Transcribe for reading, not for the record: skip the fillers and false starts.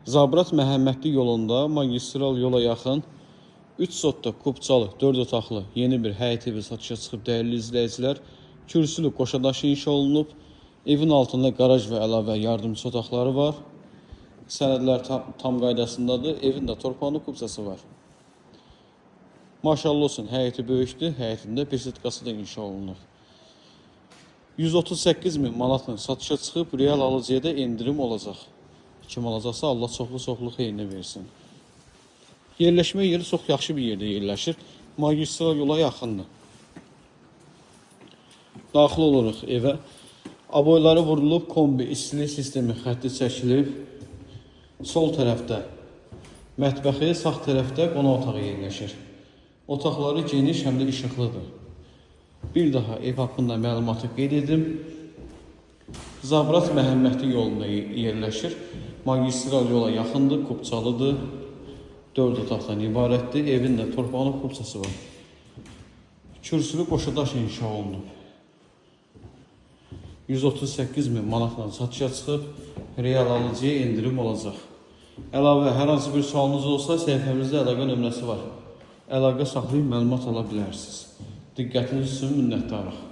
Zabrat Məhəmmədli yolunda magistral yola yaxın 3 sotda kubçalı, 4 otaqlı yeni bir həyət evi satışa çıxıb dəyərli izləyicilər. Kürsülü qoşadaşı inşa olunub. Evin altında qaraj və əlavə yardımçı otaqları var. Sənədlər tam qaydasındadır. Evin də torpağında kubçası var. Maşallah olsun, həyəti böyükdür. Həyətində besetkası da inşa olunub. 138 min manatla satışa çıxıb, real alıcıya da endirim olacaq. Kim alacaqsa Allah çoxlu xeyrini versin. Yerləşmə yeri çox yaxşı bir yerdə yerləşir. Magistral yola yaxındır. Daxil oluruq evə. Aboyları vurulub, kombi, istilik sistemi xətti çəkilib. Sol tərəfdə mətbəxi, sağ tərəfdə qonaq otağı yerləşir. Otaqları geniş, həm də işıqlıdır. Bir daha ev haqqında məlumatı qeyd edim. Zabrat Məhəmmədli yolunda yerləşir. Magistral yola yaxındır, kubçalıdır. 4 otaqdan ibarətdir. Evin də torpağının kubçası var. Kürsülü qoşadaş inşa olunub. 138 min manatla satışa çıxıb, real alıcıya endirim olacaq. Əlavə hər hansı bir sualınız olsa, səhifəmizdə əlaqə nömrəsi var. Əlaqə saxlayıb məlumat ala bilərsiniz. Diqqətiniz üçün minnətdarıq.